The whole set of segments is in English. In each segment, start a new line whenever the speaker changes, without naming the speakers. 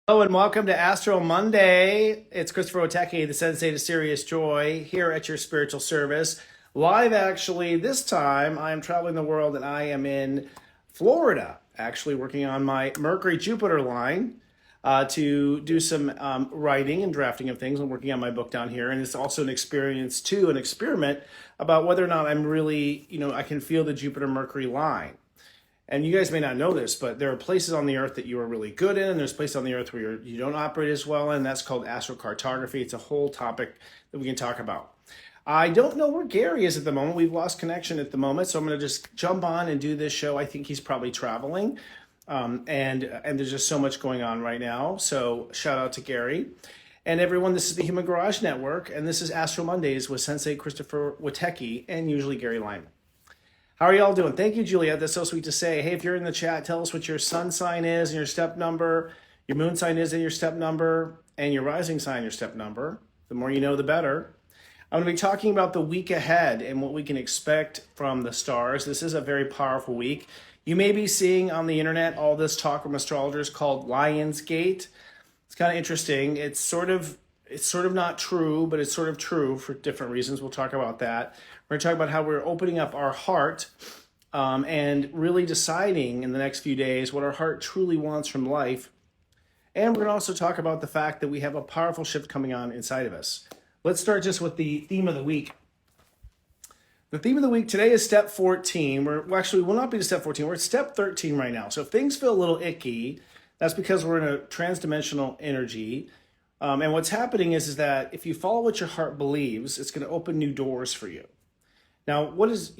Hello and welcome to Astro Monday. It's Christopher Witecki, the Sensei to Serious Joy, here at your spiritual service. Live, actually, this time I am traveling the world and I am in Florida, actually working on my Mercury-Jupiter line to do some writing and drafting of things. I'm working on my book down here, and it's also an experience too, an experiment about whether or not I'm really, I can feel the Jupiter-Mercury line. And you guys may not know this, but there are places on the earth that you are really good in, and there's places on the earth where you don't operate as well in. That's called astrocartography. It's a whole topic that we can talk about. I don't know where Gary is at the moment. We've lost connection at the moment, so I'm going to just jump on and do this show. I think he's probably traveling, and there's just so much going on right now. So shout out to Gary. And everyone, this is the Human Garage Network, and this is Astro Mondays with Sensei Christopher Witecki and usually Gary Lyman. How are y'all doing? Thank you, Juliet. That's so sweet to say. Hey, if you're in the chat, tell us what your sun sign is and your step number, your moon sign is and your step number, and your rising sign, your step number. The more you know, the better. I'm going to be talking about the week ahead and what we can expect from the stars. This is a very powerful week. You may be seeing on the internet all this talk from astrologers called Lionsgate. It's kind of interesting. It's sort of not true, but it's sort of true for different reasons. We'll talk about that. We're going to talk about how we're opening up our heart and really deciding in the next few days what our heart truly wants from life. And we're going to also talk about the fact that we have a powerful shift coming on inside of us. Let's start just with the theme of the week. The theme of the week today is step 14. We'll not be to step 14. We're at step 13 right now. So if things feel a little icky, that's because we're in a transdimensional energy. And what's happening is that if you follow what your heart believes, it's going to open new doors for you. Now, what does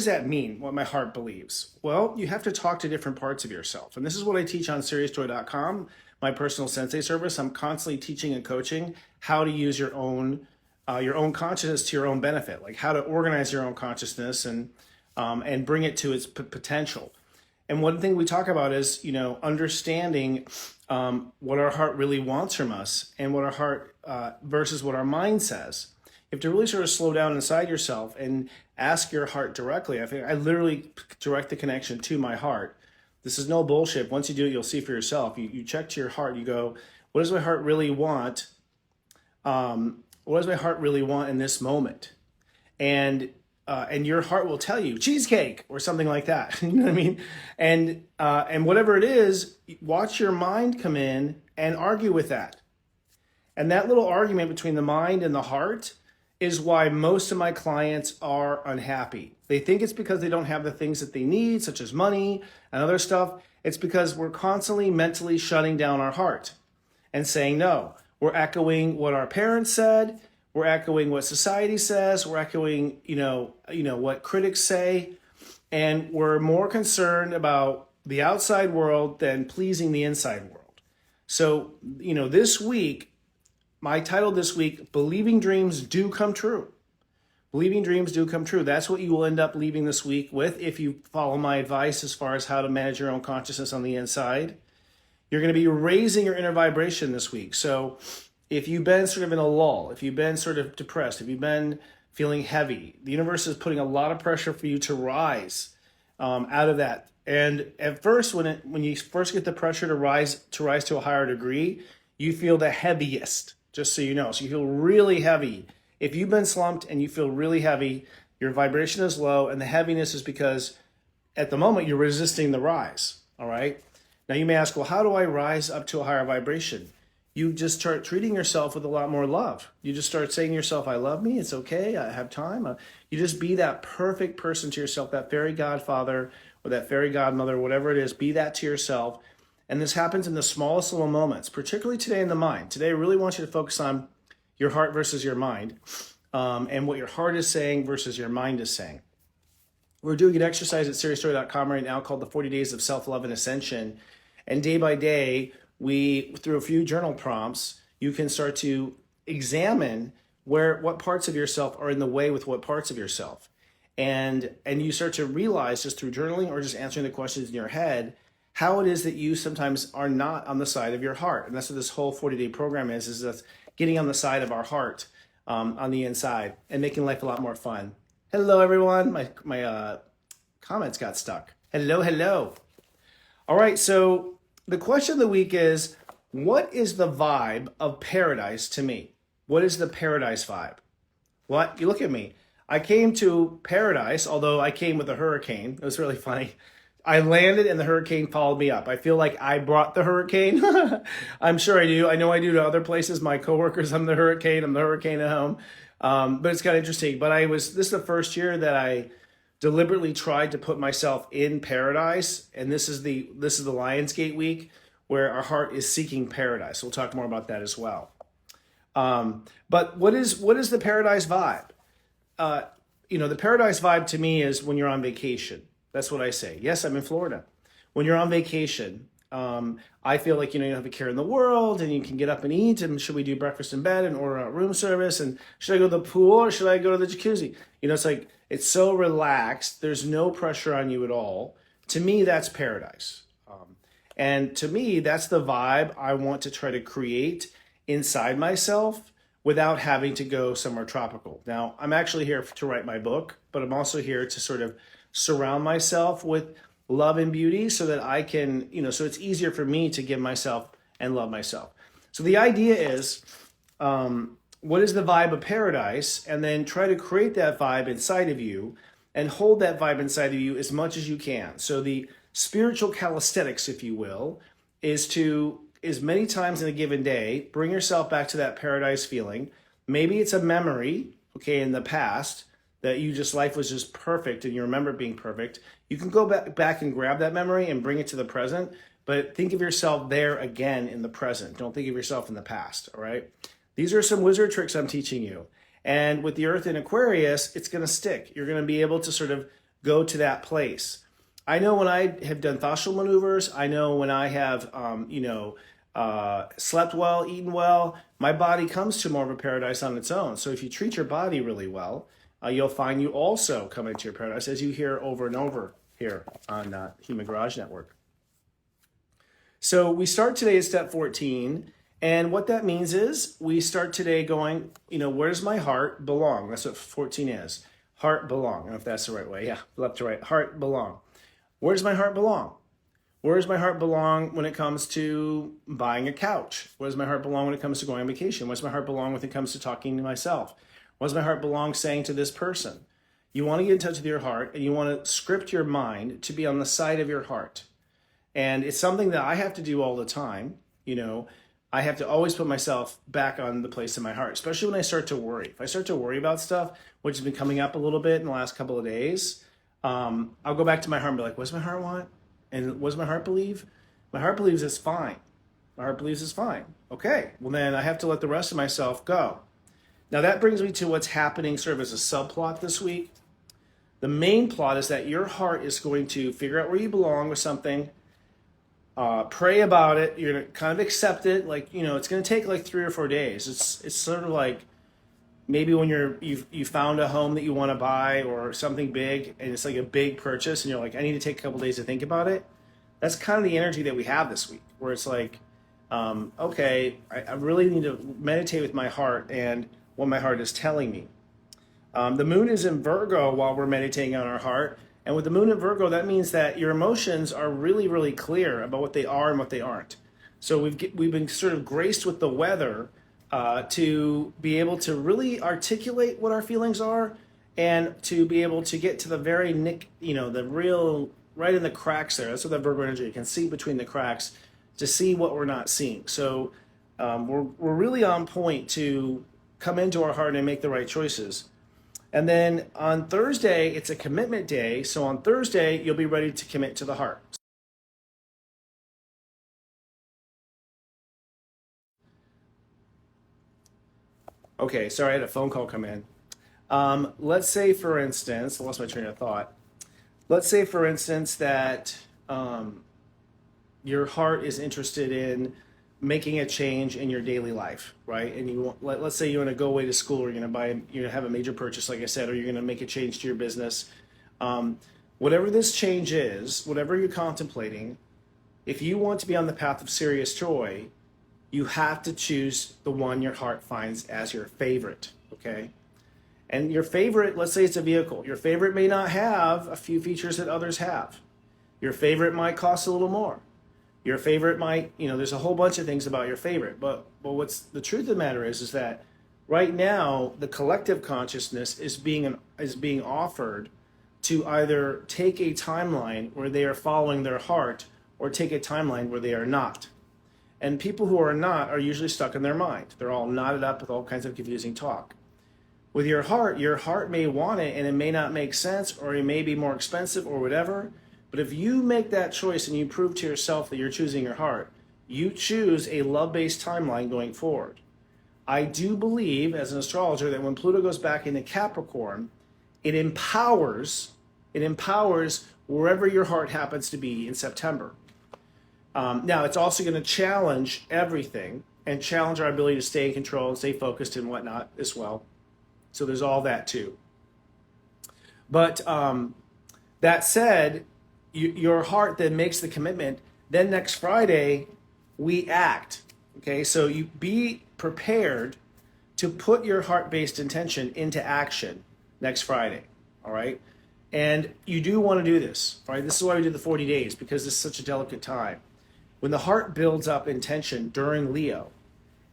that mean, what my heart believes? Well, you have to talk to different parts of yourself. And this is what I teach on seriousjoy.com, my personal sensei service. I'm constantly teaching and coaching how to use your own consciousness to your own benefit, like how to organize your own consciousness and bring it to its potential. And one thing we talk about is, understanding what our heart really wants from us and what our heart versus what our mind says. You have to really sort of slow down inside yourself and ask your heart directly. I literally direct the connection to my heart. This is no bullshit. Once you do it, you'll see for yourself. You check to your heart. You go, what does my heart really want? What does my heart really want in this moment? And your heart will tell you cheesecake or something like that. You know what I mean? And whatever it is, watch your mind come in and argue with that. And that little argument between the mind and the heart is why most of my clients are unhappy. They think it's because they don't have the things that they need, such as money and other stuff. It's because we're constantly mentally shutting down our heart and saying no. We're echoing what our parents said. We're echoing what society says. We're echoing, what critics say. And we're more concerned about the outside world than pleasing the inside world. So, this week, my title this week, Believing Dreams Do Come True. Believing dreams do come true. That's what you will end up leaving this week with if you follow my advice as far as how to manage your own consciousness on the inside. You're going to be raising your inner vibration this week. So if you've been sort of in a lull, if you've been sort of depressed, if you've been feeling heavy, the universe is putting a lot of pressure for you to rise out of that. And at first, when you first get the pressure to rise to a higher degree, you feel the heaviest, just so you know. So you feel really heavy. If you've been slumped and you feel really heavy, your vibration is low, and the heaviness is because at the moment you're resisting the rise, all right? Now you may ask, well, how do I rise up to a higher vibration? You just start treating yourself with a lot more love. You just start saying to yourself, I love me, it's okay, I have time. You just be that perfect person to yourself, that fairy godfather or that fairy godmother, whatever it is, be that to yourself. And this happens in the smallest little moments, particularly today in the mind. Today, I really want you to focus on your heart versus your mind and what your heart is saying versus your mind is saying. We're doing an exercise at seriousjoy.com right now called the 40 Days of Self-Love and Ascension. And day by day, through a few journal prompts, you can start to examine what parts of yourself are in the way with what parts of yourself. And you start to realize just through journaling or just answering the questions in your head, how it is that you sometimes are not on the side of your heart. And that's what this whole 40-day program is that's getting on the side of our heart on the inside and making life a lot more fun. Hello, everyone. My comments got stuck. Hello. All right, so the question of the week is, What is the vibe of paradise to me? What is the paradise vibe? What? You look at me. I came to paradise, although I came with a hurricane. It was really funny. I landed and the hurricane followed me up. I feel like I brought the hurricane. I'm sure I do. I know I do to other places. My coworkers, I'm the hurricane. I'm the hurricane at home. But it's kind of interesting. But this is the first year that I deliberately tried to put myself in paradise. And this is the Lionsgate week where our heart is seeking paradise. We'll talk more about that as well. But what is the paradise vibe? The paradise vibe to me is when you're on vacation. That's what I say. Yes, I'm in Florida. When you're on vacation, I feel like, you don't have a care in the world and you can get up and eat. And should we do breakfast in bed and order out room service? And should I go to the pool or should I go to the jacuzzi? It's like, it's so relaxed. There's no pressure on you at all. To me, that's paradise. And to me, that's the vibe I want to try to create inside myself without having to go somewhere tropical. Now, I'm actually here to write my book, but I'm also here to sort of surround myself with love and beauty so that I can, so it's easier for me to give myself and love myself. So the idea is, what is the vibe of paradise? And then try to create that vibe inside of you and hold that vibe inside of you as much as you can. So the spiritual calisthenics, if you will, is to, as many times in a given day, bring yourself back to that paradise feeling. Maybe it's a memory, okay, in the past that life was just perfect and you remember it being perfect. You can go back and grab that memory and bring it to the present, but think of yourself there again in the present. Don't think of yourself in the past, all right? These are some wizard tricks I'm teaching you. And with the Earth in Aquarius, it's going to stick. You're going to be able to sort of go to that place. I know when I have done fascial maneuvers, I know when I have, slept well, eaten well, my body comes to more of a paradise on its own. So if you treat your body really well, you'll find you also come into your paradise, as you hear over and over here on Human Garage Network. So we start today at step 14. And what that means is we start today going, where does my heart belong? That's what 14 is. Heart belong. I don't know if that's the right way. Yeah, left to right. Heart belong. Where does my heart belong? Where does my heart belong when it comes to buying a couch? Where does my heart belong when it comes to going on vacation? Where does my heart belong when it comes to talking to myself? Where does my heart belong saying to this person? You want to get in touch with your heart and you want to script your mind to be on the side of your heart. And it's something that I have to do all the time. I have to always put myself back on the place in my heart, especially when I start to worry. If I start to worry about stuff, which has been coming up a little bit in the last couple of days, I'll go back to my heart and be like, what does my heart want? And what does my heart believe? My heart believes it's fine. My heart believes it's fine. Okay, well then I have to let the rest of myself go. Now that brings me to what's happening sort of as a subplot this week. The main plot is that your heart is going to figure out where you belong with something, pray about it, you're going to kind of accept it. It's going to take like 3 or 4 days. It's sort of like maybe when you found a home that you want to buy or something big and it's like a big purchase and you're like, I need to take a couple days to think about it. That's kind of the energy that we have this week, where it's like, okay, I really need to meditate with my heart and what my heart is telling me. The moon is in Virgo while we're meditating on our heart. And with the moon in Virgo, that means that your emotions are really, really clear about what they are and what they aren't. So we've been sort of graced with the weather to be able to really articulate what our feelings are and to be able to get to the very the real, right in the cracks there. That's what that Virgo energy, you can see between the cracks to see what we're not seeing. So we're really on point to come into our heart and make the right choices. And then on Thursday, it's a commitment day. So on Thursday, you'll be ready to commit to the heart. Okay, sorry, I had a phone call come in. Let's say, for instance, I lost my train of thought. Let's say, for instance, that your heart is interested in making a change in your daily life, right? And let's say you want to go away to school, or you're going to have a major purchase, like I said, or you're going to make a change to your business. Whatever this change is, whatever you're contemplating, if you want to be on the path of serious joy, you have to choose the one your heart finds as your favorite, okay? And your favorite, let's say it's a vehicle. Your favorite may not have a few features that others have. Your favorite might cost a little more. Your favorite might, there's a whole bunch of things about your favorite, but what's the truth of the matter is that right now the collective consciousness is being offered to either take a timeline where they are following their heart or take a timeline where they are not. And people who are not are usually stuck in their mind. They're all knotted up with all kinds of confusing talk. With your heart may want it and it may not make sense, or it may be more expensive or whatever. But if you make that choice and you prove to yourself that you're choosing your heart, you choose a love-based timeline going forward. I do believe, as an astrologer, that when Pluto goes back into Capricorn, it empowers wherever your heart happens to be in September. Now, it's also going to challenge everything and challenge our ability to stay in control and stay focused and whatnot as well. So there's all that too. But that said, your heart then makes the commitment. Then next Friday, we act. Okay, so you be prepared to put your heart-based intention into action next Friday. All right, and you do want to do this. Right, this is why we do the 40 days, because this is such a delicate time. When the heart builds up intention during Leo,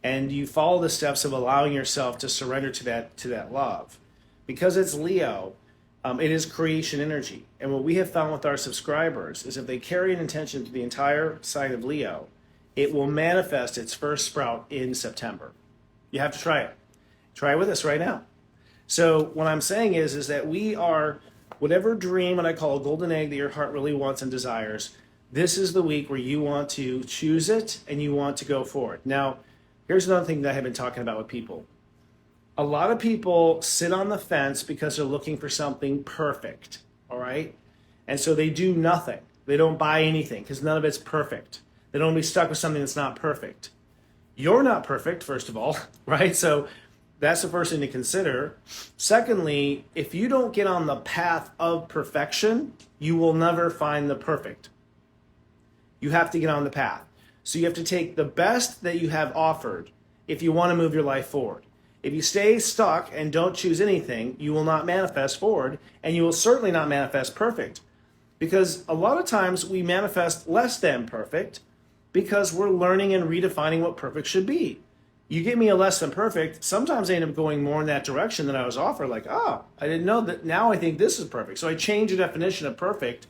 and you follow the steps of allowing yourself to surrender to that love, because it's Leo. It is creation energy. And what we have found with our subscribers is if they carry an intention to the entire sign of Leo, it will manifest its first sprout in September. You have to try it. Try it with us right now. So what I'm saying is that we are, whatever dream, what I call a golden egg that your heart really wants and desires, this is the week where you want to choose it and you want to go forward. Now, here's another thing that I have been talking about with people. A lot of people sit on the fence because they're looking for something perfect, all right? And so they do nothing. They don't buy anything because none of it's perfect. They don't be stuck with something that's not perfect. You're not perfect, first of all, right? So that's the first thing to consider. Secondly, if you don't get on the path of perfection, you will never find the perfect. You have to get on the path. So you have to take the best that you have offered if you want to move your life forward. If you stay stuck and don't choose anything, you will not manifest forward, and you will certainly not manifest perfect. Because a lot of times we manifest less than perfect because we're learning and redefining what perfect should be. You give me a less than perfect, sometimes I end up going more in that direction than I was offered. Like, I didn't know that, now I think this is perfect. So I change the definition of perfect.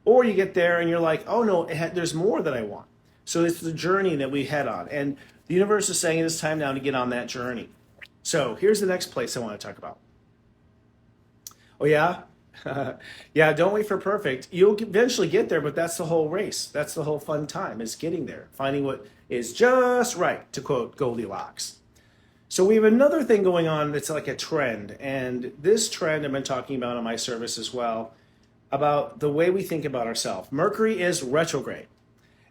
Or you get there and you're like, oh no, there's more that I want. So it's the journey that we head on. And the universe is saying it is time now to get on that journey. So here's the next place I want to talk about. Oh yeah? Yeah, don't wait for perfect. You'll eventually get there, but that's the whole race. That's the whole fun time, is getting there. Finding what is just right, to quote Goldilocks. So we have another thing going on that's like a trend. And this trend I've been talking about on my service as well, about the way we think about ourselves. Mercury is retrograde.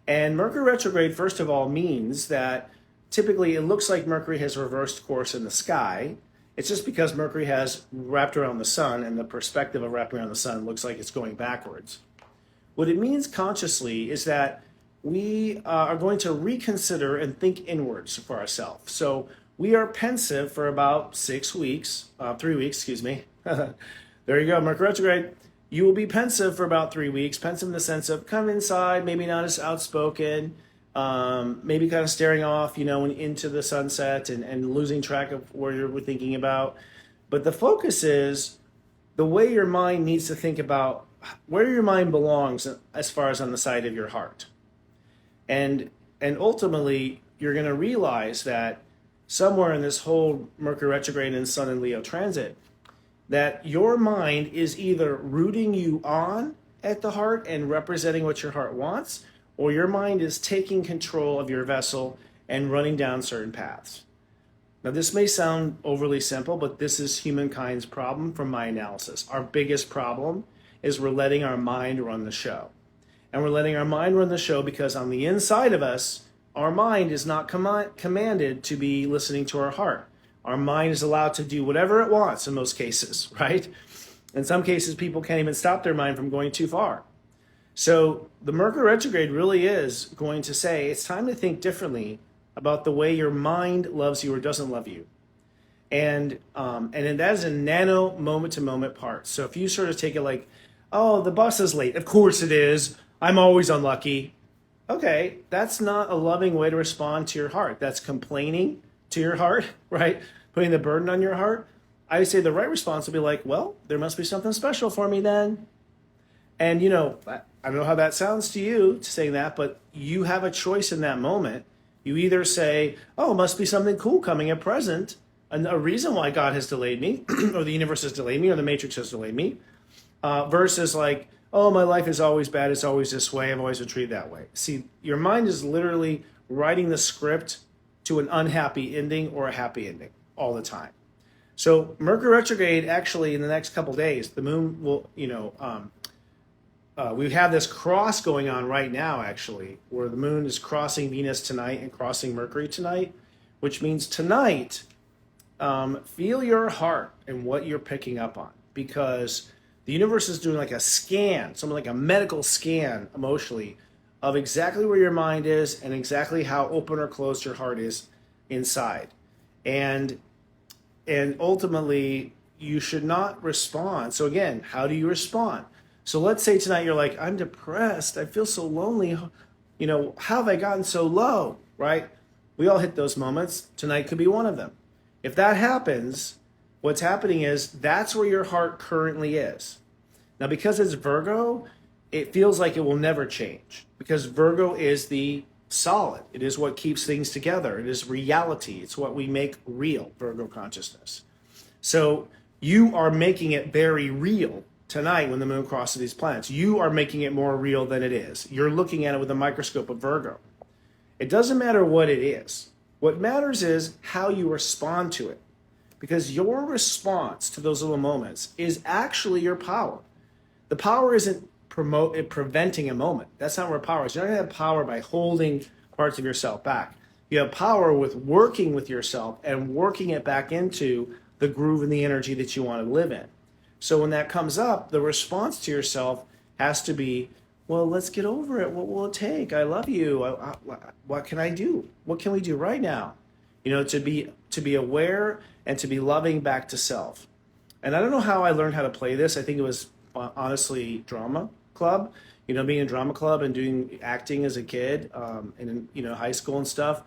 And Mercury retrograde, first of all, means that typically it looks like Mercury has reversed course in the sky. It's just because Mercury has wrapped around the sun, and the perspective of wrapping around the sun looks like it's going backwards. What it means consciously is that we are going to reconsider and think inwards for ourselves. So we are pensive for about 3 weeks, excuse me. There you go, Mercury retrograde. You will be pensive for about 3 weeks, pensive in the sense of kind of inside, maybe not as outspoken, maybe kind of staring off, into the sunset and losing track of where you're thinking about. But the focus is the way your mind needs to think about where your mind belongs as far as on the side of your heart. And ultimately, you're going to realize that somewhere in this whole Mercury retrograde and Sun and Leo transit, that your mind is either rooting you on at the heart and representing what your heart wants, or your mind is taking control of your vessel and running down certain paths. Now, this may sound overly simple, but this is humankind's problem from my analysis. Our biggest problem is we're letting our mind run the show. And we're letting our mind run the show because on the inside of us, our mind is not commanded to be listening to our heart. Our mind is allowed to do whatever it wants in most cases, right? In some cases, people can't even stop their mind from going too far. So the Mercury retrograde really is going to say it's time to think differently about the way your mind loves you or doesn't love you. And then that is a nano moment-to-moment part. So if you sort of take it like, oh, the bus is late. Of course it is. I'm always unlucky. Okay, that's not a loving way to respond to your heart. That's complaining to your heart, right? Putting the burden on your heart. I say the right response would be like, well, there must be something special for me then. And I don't know how that sounds to you saying that, but you have a choice in that moment. You either say, oh, it must be something cool coming at present, and a reason why God has delayed me, or the universe has delayed me, or the matrix has delayed me, versus like, oh, my life is always bad, it's always this way, I've always been treated that way. See, your mind is literally writing the script to an unhappy ending or a happy ending all the time. So Mercury retrograde, actually, in the next couple days, the moon will, we have this cross going on right now, actually, where the moon is crossing Venus tonight and crossing Mercury tonight, which means tonight, feel your heart and what you're picking up on, because the universe is doing like a scan, something like a medical scan emotionally of exactly where your mind is and exactly how open or closed your heart is inside. And ultimately, you should not respond. So again, how do you respond? So let's say tonight you're like, I'm depressed. I feel so lonely. How have I gotten so low, right? We all hit those moments. Tonight could be one of them. If that happens, what's happening is that's where your heart currently is. Now, because it's Virgo, it feels like it will never change, because Virgo is the solid. It is what keeps things together. It is reality. It's what we make real, Virgo consciousness. So you are making it very real tonight when the moon crosses these planets. You are making it more real than it is. You're looking at it with a microscope of Virgo. It doesn't matter what it is. What matters is how you respond to it, because your response to those little moments is actually your power. The power isn't preventing a moment. That's not where power is. You're not going to have power by holding parts of yourself back. You have power with working with yourself and working it back into the groove and the energy that you want to live in. So when that comes up, the response to yourself has to be, well, let's get over it. What will it take? I love you. What can I do? What can we do right now? To be aware and to be loving back to self. And I don't know how I learned how to play this. I think it was honestly drama club. Being in drama club and doing acting as a kid, in high school and stuff.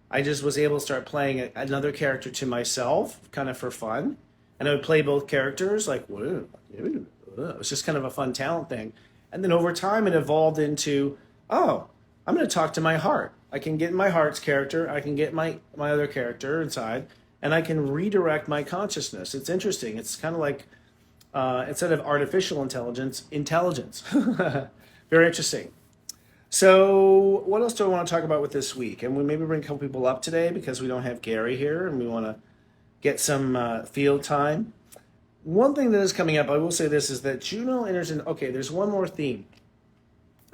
I just was able to start playing another character to myself, kind of for fun. And I would play both characters, like, whoa, it was just kind of a fun talent thing. And then over time, it evolved into, oh, I'm going to talk to my heart. I can get my heart's character, I can get my other character inside, and I can redirect my consciousness. It's interesting. It's kind of like, instead of artificial intelligence. Very interesting. So what else do I want to talk about with this week? And we maybe bring a couple people up today because we don't have Gary here and we want to get some field time. One thing that is coming up, I will say this, is that Juno enters in, okay, there's one more theme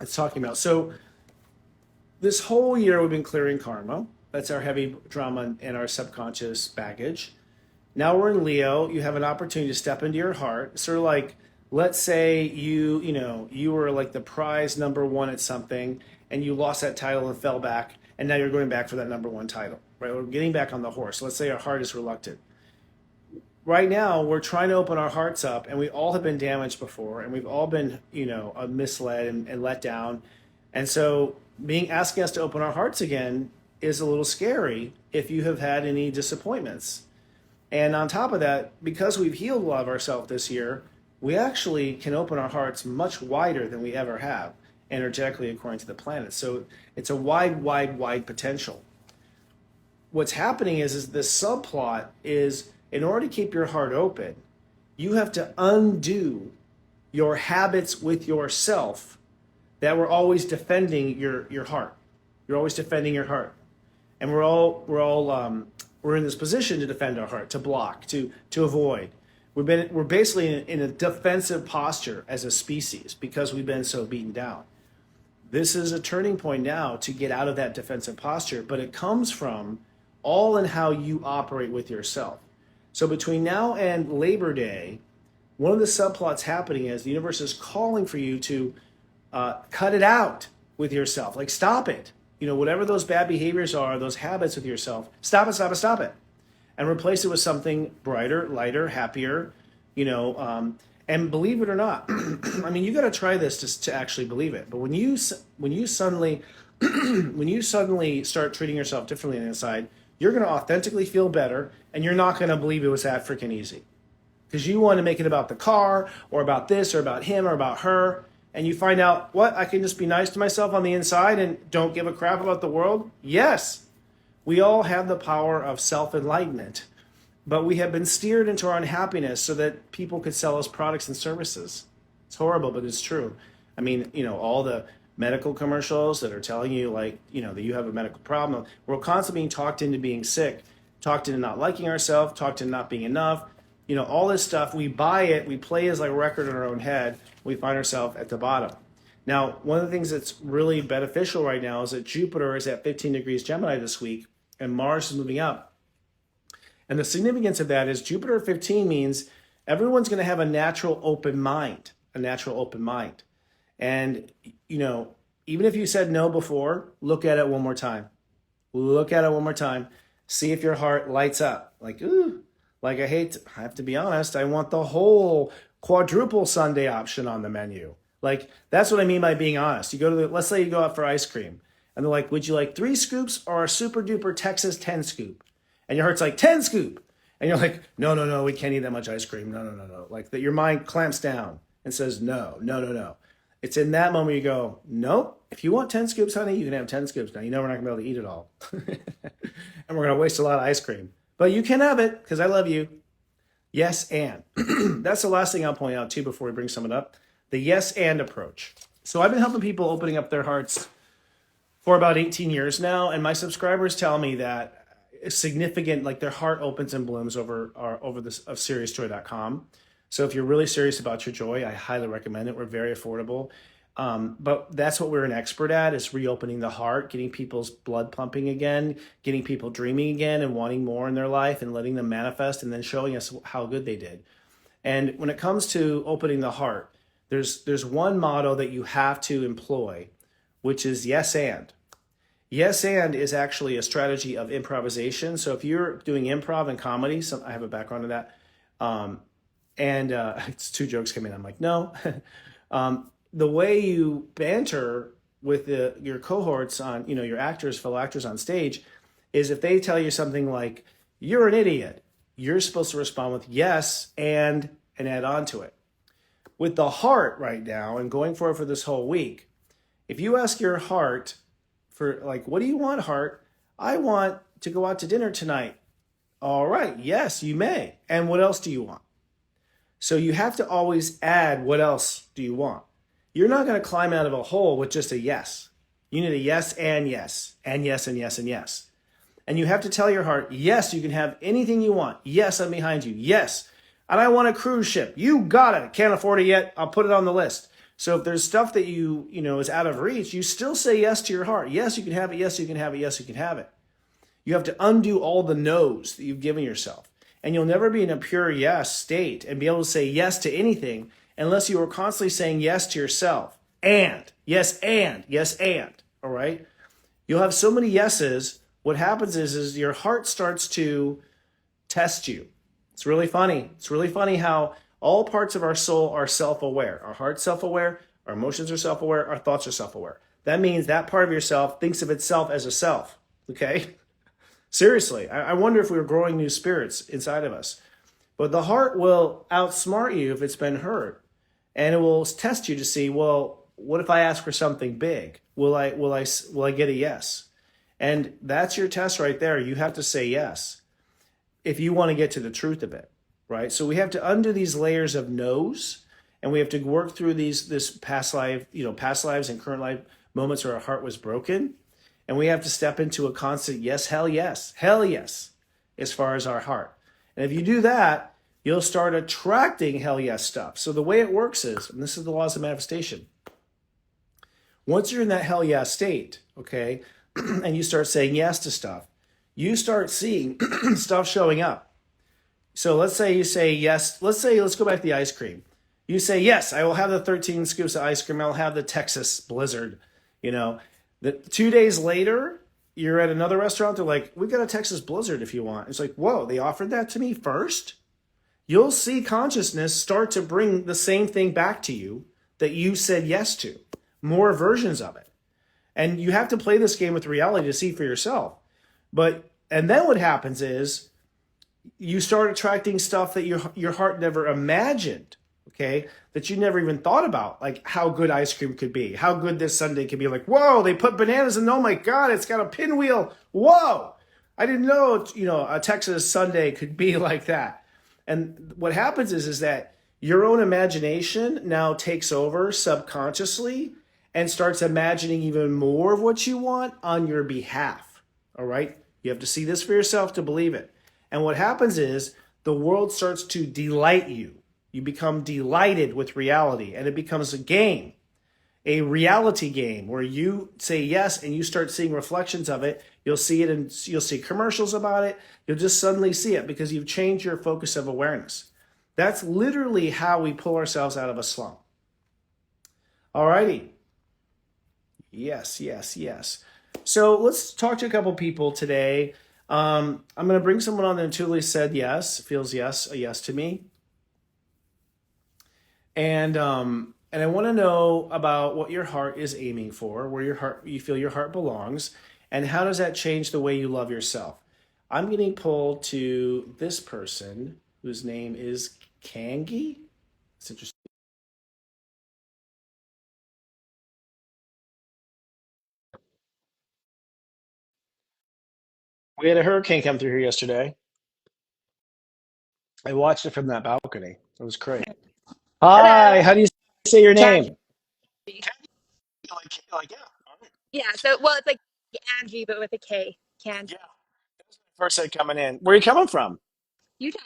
it's talking about. So this whole year we've been clearing karma. That's our heavy drama and our subconscious baggage. Now we're in Leo. You have an opportunity to step into your heart. Sort of like, let's say you were like the prize number one at something and you lost that title and fell back, and now you're going back for that number one title, right? We're getting back on the horse. Let's say our heart is reluctant. Right now, we're trying to open our hearts up, and we all have been damaged before, and we've all been, misled and let down. And so asking us to open our hearts again is a little scary if you have had any disappointments. And on top of that, because we've healed a lot of ourselves this year, we actually can open our hearts much wider than we ever have, energetically, according to the planet. So it's a wide potential. What's happening is this subplot is, in order to keep your heart open, you have to undo your habits with yourself that were always defending your heart. You're always defending your heart. And we're in this position to defend our heart, to block, to avoid. We're basically in a defensive posture as a species because we've been so beaten down. This is a turning point now to get out of that defensive posture, but it comes from all in how you operate with yourself. So between now and Labor Day, one of the subplots happening is the universe is calling for you to cut it out with yourself. Like, stop it. Whatever those bad behaviors are, those habits with yourself, stop it. And replace it with something brighter, lighter, happier, and believe it or not, I mean, you got to try this to actually believe it. But when you suddenly when you suddenly start treating yourself differently on the inside, you're going to authentically feel better, and you're not going to believe it was that freaking easy. Because you want to make it about the car, or about this, or about him, or about her, and you find out, what, I can just be nice to myself on the inside and don't give a crap about the world? Yes, we all have the power of self-enlightenment, but we have been steered into our unhappiness so that people could sell us products and services. It's horrible, but it's true. I mean, all the medical commercials that are telling you, like, that you have a medical problem. We're constantly being talked into being sick, talked into not liking ourselves, talked into not being enough. All this stuff, we buy it, we play as like a record in our own head, we find ourselves at the bottom. Now, one of the things that's really beneficial right now is that Jupiter is at 15 degrees Gemini this week, and Mars is moving up. And the significance of that is Jupiter at 15 means everyone's going to have a natural open mind, And, even if you said no before, look at it one more time. See if your heart lights up. Like, ooh, like I have to be honest, I want the whole quadruple sundae option on the menu. Like, that's what I mean by being honest. You go to let's say you go out for ice cream, and they're like, would you like 3 scoops or a super duper Texas 10 scoop? And your heart's like, 10 scoop. And you're like, no, we can't eat that much ice cream. No. Like that, your mind clamps down and says, no. It's in that moment you go, nope, if you want 10 scoops, honey, you can have 10 scoops. Now, we're not going to be able to eat it all. And we're going to waste a lot of ice cream. But you can have it because I love you. Yes, and. That's the last thing I'll point out, too, before we bring someone up. The yes, and approach. So I've been helping people opening up their hearts for about 18 years now. And my subscribers tell me that it's significant, like their heart opens and blooms over this of seriousjoy.com. So if you're really serious about your joy, I highly recommend it. We're very affordable. But that's what we're an expert at, is reopening the heart, getting people's blood pumping again, getting people dreaming again and wanting more in their life and letting them manifest and then showing us how good they did. And when it comes to opening the heart, there's one motto that you have to employ, which is yes and. Yes and is actually a strategy of improvisation. So if you're doing improv and comedy, I have a background in that, and it's 2 jokes coming. I'm like, no. The way you banter with your cohorts on, your fellow actors on stage, is if they tell you something like, you're an idiot, you're supposed to respond with yes and add on to it. With the heart right now, and going for it for this whole week, if you ask your heart for, like, what do you want, heart? I want to go out to dinner tonight. All right, yes, you may. And what else do you want? So you have to always add, what else do you want? You're not going to climb out of a hole with just a yes. You need a yes and yes, and yes and yes and yes. And you have to tell your heart, yes, you can have anything you want. Yes, I'm behind you. Yes. And I want a cruise ship. You got it. Can't afford it yet. I'll put it on the list. So if there's stuff that you is out of reach, you still say yes to your heart. Yes, you can have it. Yes, you can have it. Yes, you can have it. You have to undo all the no's that you've given yourself. And you'll never be in a pure yes state and be able to say yes to anything unless you are constantly saying yes to yourself. And, yes, and, yes, and, all right? You'll have so many yeses. What happens is your heart starts to test you. It's really funny. It's really funny how all parts of our soul are self-aware. Our heart's self-aware, our emotions are self-aware, our thoughts are self-aware. That means that part of yourself thinks of itself as a self, okay? Seriously, I wonder if we were growing new spirits inside of us. But the heart will outsmart you if it's been hurt. And it will test you to see, well, what if I ask for something big? Will I get a yes? And that's your test right there. You have to say yes if you want to get to the truth of it, right? So we have to undo these layers of no's, and we have to work through this past lives and current life moments where our heart was broken. And we have to step into a constant yes, hell yes, as far as our heart. And if you do that, you'll start attracting hell yes stuff. So the way it works is, and this is the laws of manifestation, once you're in that hell yes state, okay, and you start saying yes to stuff, you start seeing stuff showing up. So let's say you say yes, let's go back to the ice cream. You say, yes, I will have the 13 scoops of ice cream. I'll have the Texas Blizzard, The 2 days later, you're at another restaurant. They're like, we've got a Texas Blizzard if you want. It's like, whoa, they offered that to me first? You'll see consciousness start to bring the same thing back to you that you said yes to, more versions of it. And you have to play this game with reality to see for yourself. And then what happens is you start attracting stuff that your heart never imagined, okay? That you never even thought about, like how good ice cream could be, how good this sundae could be. Like, whoa, they put bananas in. Oh my God, it's got a pinwheel. Whoa, I didn't know, a Texas sundae could be like that. And what happens is that your own imagination now takes over subconsciously and starts imagining even more of what you want on your behalf. All right? You have to see this for yourself to believe it. And what happens is the world starts to delight you. You become delighted with reality, and it becomes a reality game where you say yes and you start seeing reflections of it. You'll see it and you'll see commercials about it. You'll just suddenly see it because you've changed your focus of awareness. That's literally how we pull ourselves out of a slump. Alrighty. Yes, yes, yes. So let's talk to a couple people today. I'm going to bring someone on that intuitively said yes, feels yes, a yes to me. And I want to know about what your heart is aiming for, where you feel your heart belongs, and how does that change the way you love yourself. I'm getting pulled to this person whose name is Kangi. It's interesting. We had a hurricane come through here yesterday. I watched it from that balcony. It was great. Hi,
Hello.
how do you say your
Candy.
name? Yeah. All right.
Yeah, so well it's like Angie but with a K. Can.
Yeah. First day coming in. Where are you coming from?
Utah.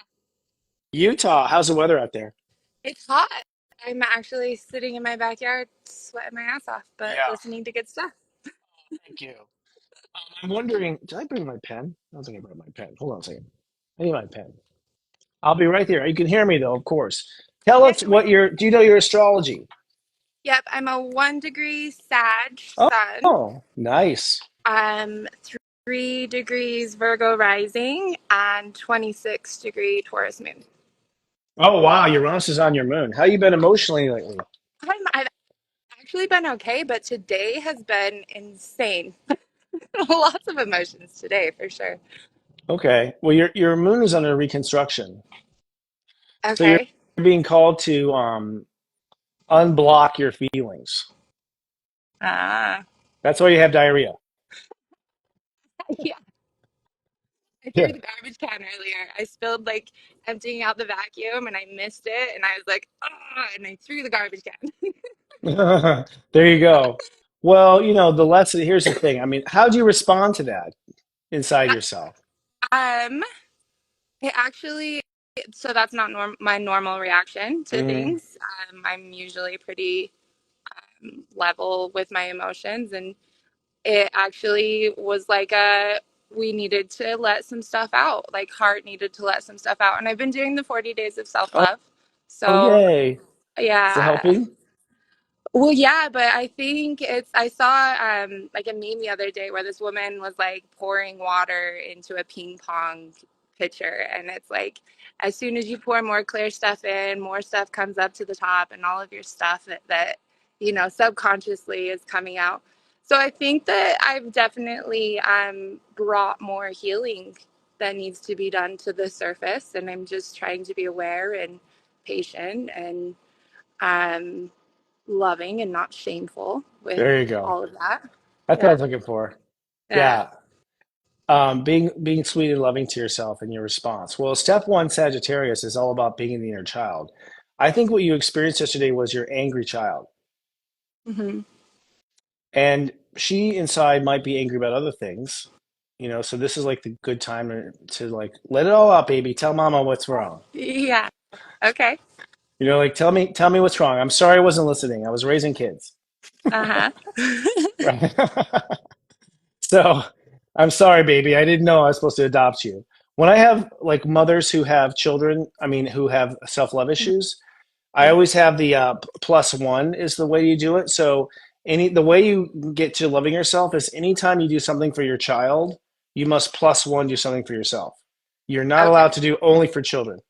Utah. How's the weather out there?
It's hot. I'm actually sitting in my backyard sweating my ass off, but
Yeah.
listening to good stuff.
Thank you. I'm wondering, did I bring my pen? I don't think I brought my pen. Hold on a second. I need my pen. I'll be right there. You can hear me though, of course. Tell
Yeah,
us
no worries.
do you know your astrology?
Yep, I'm a 1 degree Sag
Oh,
Sun.
oh, nice.
3 degrees Virgo rising and 26-degree Taurus moon.
Oh, wow. Uranus is on your moon. How you been emotionally lately?
I've actually been okay, but today has been insane. Lots of emotions today for sure.
Okay. Well, your moon is under reconstruction. So you're
Okay.
being called to unblock your feelings.
Ah.
That's why you have diarrhea.
Yeah. I threw
Yeah.
the garbage can earlier. I spilled like emptying out the vacuum and I missed it and I was like, oh, and I threw the garbage can.
There you go. Well, the lesson, here's the thing. I mean, how do you respond to that inside yourself?
Um, it actually, so that's not my normal reaction to
Hmm.
things. I'm usually pretty level with my emotions, and it actually was like we needed to let some stuff out. Like heart needed to let some stuff out, and I've been doing the 40 days of self
Oh,
love.
oh,
So
yay. Is it
yeah.
helping?
Well, yeah, but I think I saw like a meme the other day where this woman was like pouring water into a ping pong pitcher, and it's like as soon as you pour more clear stuff in, more stuff comes up to the top, and all of your stuff that subconsciously is coming out. So I think that I've definitely brought more healing that needs to be done to the surface, and I'm just trying to be aware and patient and um loving and not shameful with
There you go.
all of that.
That's what I
Yeah.
was looking for.
Yeah.
Yeah. Being sweet and loving to yourself in your response. Well, step one, Sagittarius, is all about being the inner child. I think what you experienced yesterday was your angry child.
Hmm.
And she inside might be angry about other things, so this is like the good time to like let it all out, baby. Tell mama what's wrong.
Yeah. Okay.
Like tell me what's wrong. I'm sorry I wasn't listening. I was raising kids.
Uh-huh.
Right. So I'm sorry, baby. I didn't know I was supposed to adopt you. When I have like mothers who have children, I mean, who have self-love issues, I
Mhm.
always have the plus one is the way you do it. So the way you get to loving yourself is anytime you do something for your child, you must plus one do something for yourself. You're not
Okay.
allowed to do only for children.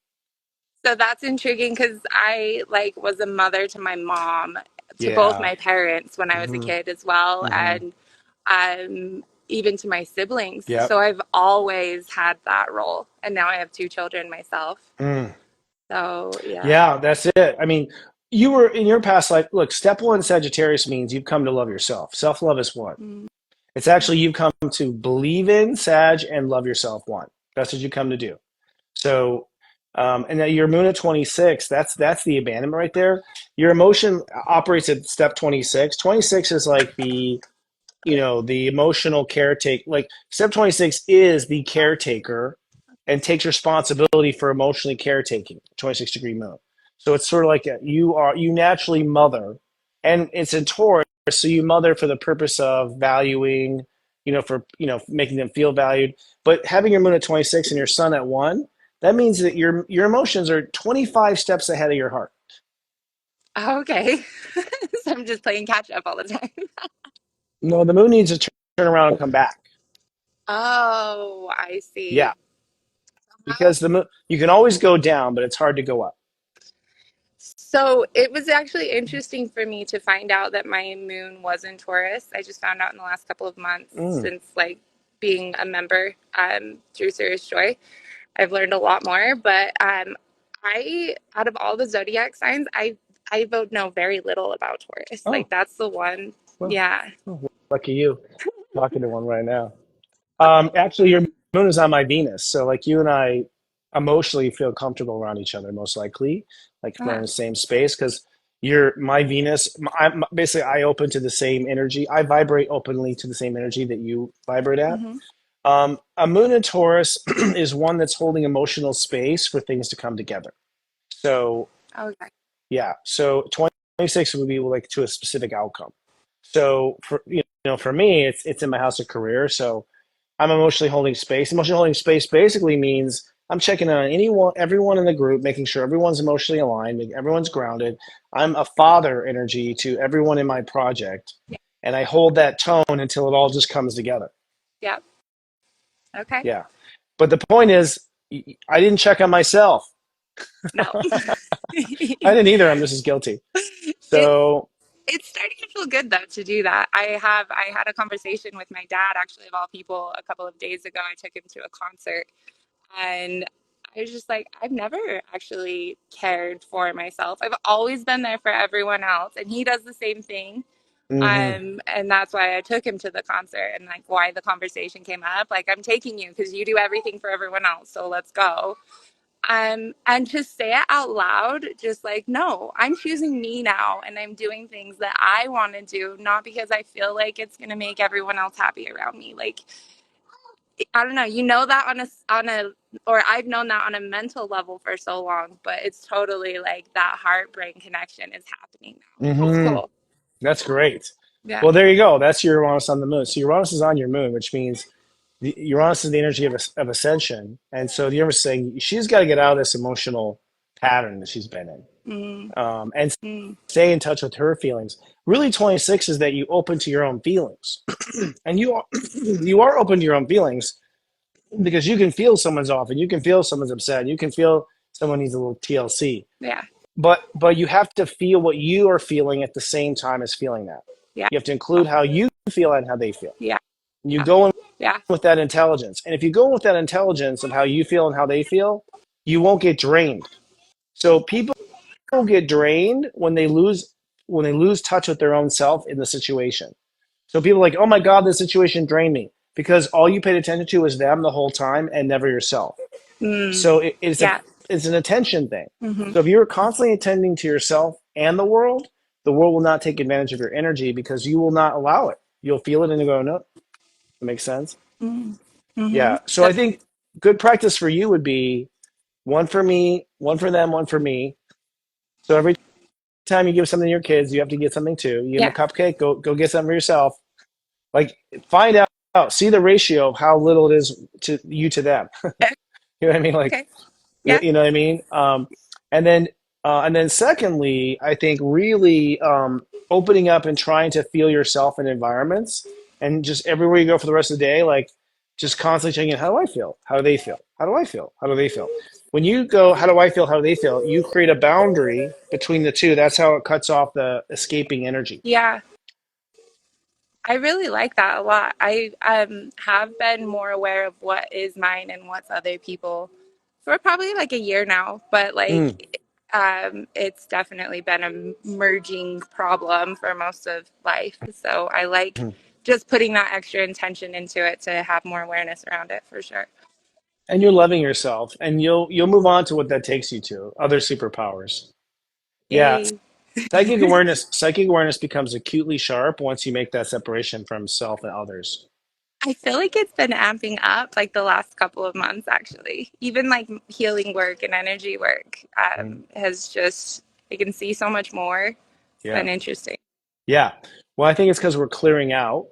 So that's intriguing because I like was a mother to my mom, to both
Yeah.
my parents when I was a
Hmm.
kid as well.
Hmm.
And even to my siblings.
Yep.
So I've always had that role. And now I have two children myself.
Mm.
So yeah.
Yeah, that's it. I mean, you were in your past life. Look, step one Sagittarius means you've come to love yourself. Self love is one.
Mm-hmm.
It's actually you've come to believe in Sag and love yourself one. That's what you come to do. So, and then your moon at 26, that's the abandonment right there. Your emotion operates at step 26. 26 is like the emotional caretaker. Like step 26 is the caretaker and takes responsibility for emotionally caretaking, 26-degree moon. So it's sort of like you naturally mother, and it's in Taurus, so you mother for the purpose of valuing, for making them feel valued. But having your moon at 26 and your sun at 1, that means that your emotions are 25 steps ahead of your heart.
Oh, okay. So I'm just playing catch up all the time.
No, the moon needs to turn around and come back.
Oh, I
Yeah,
see. How?
because the moon, you can always go down, but it's hard to go up.
So it was actually interesting for me to find out that my moon was in Taurus. I just found out in the last couple of months
Mm.
since like being a member through Serious Joy. I've learned a lot more, but I out of all the zodiac signs, I vote know very little about Taurus. Like
Oh,
that's the one.
well,
Yeah.
lucky you. Talking to one right now. Actually, your moon is on my Venus, so like you and I emotionally feel comfortable around each other, most likely, like we're in
Ah.
the same space because you're my Venus. Basically, I open to the same energy. I vibrate openly to the same energy that you vibrate at.
Mm-hmm.
A moon in Taurus is one that's holding emotional space for things to come together. So
Okay.
yeah, so 26 would be like to a specific outcome. So for me, it's in my house of career. So I'm emotionally holding space. Emotionally holding space basically means I'm checking on everyone in the group, making sure everyone's emotionally aligned, everyone's grounded. I'm a father energy to everyone in my project,
Yeah.
and I hold that tone until it all just comes together.
Yeah. Okay.
Yeah. But the point is, I didn't check on myself.
No.
I didn't either. I'm just as guilty.
It
So,
it's starting to feel good though to do that. I had a conversation with my dad actually of all people a couple of days ago. I took him to a concert and I was just like, I've never actually cared for myself. I've always been there for everyone else and he does the same thing.
mhm.
And that's why I took him to the concert and like why the conversation came up. Like I'm taking you because you do everything for everyone else. So let's go. And to say it out loud, just like, no, I'm choosing me now and I'm doing things that I want to do, not because I feel like it's going to make everyone else happy around me. Like, I don't know, you know that or I've known that on a mental level for so long, but it's totally like that heart brain connection is happening now. It's
Hmm.
cool.
That's great.
Yeah.
Well, there you go. That's your Uranus on the moon. So Uranus is on your moon, which means Uranus is the energy of ascension. And so the universe is saying she's got to get out of this emotional pattern that she's been in,
Mm,
and
mm,
stay in touch with her feelings. Really, 26 is that you open to your own feelings, and you are open to your own feelings because you can feel someone's off, and you can feel someone's upset, and you can feel someone needs a little TLC.
yeah.
But you have to feel what you are feeling at the same time as feeling that.
Yeah.
You have to include how you feel and how they feel.
Yeah.
You go in
Yeah.
with that intelligence. And if you go with that intelligence of how you feel and how they feel, you won't get drained. So people get drained when they lose touch with their own self in the situation. So people are like, "Oh my god, this situation drained me," because all you paid attention to is them the whole time and never yourself.
Mm,
So
yeah.
it's an attention thing.
Hmm.
So if you're constantly attending to yourself and the world will not take advantage of your energy because you will not allow it. You'll feel it and you go, "No, that makes sense."
Mm, hmm.
Yeah. So I think good practice for you would be one for me, one for them, one for me. So every time you give something to your kids, you have to get something too. You give them a
Yeah.
cupcake, go get something for yourself. Like find out, see the ratio of how little it is to you to them. You know what I mean? Like
Okay. Yeah.
you know what I mean? And then secondly, I think really opening up and trying to feel yourself in environments and just everywhere you go for the rest of the day, like just constantly checking, how do I feel? How do they feel? How do I feel? How do they feel? When you go, how do I feel? How do they feel? You create a boundary between the two. That's how it cuts off the escaping energy.
Yeah. I really like that a lot. I have been more aware of what is mine and what's other people for probably like a year now, but
Mm.
like it's definitely been a merging problem for most of life. So I like just putting that extra intention into it to have more awareness around it for sure.
And you're loving yourself, and you'll move on to what that takes you to, other superpowers. Yeah,
Yay.
psychic awareness becomes acutely sharp once you make that separation from self and others.
I feel like it's been amping up like the last couple of months, actually. Even like healing work and energy work
Mm.
has just, I can see so much more. It's
Yeah.
been interesting.
Yeah. Well, I think it's because we're clearing out,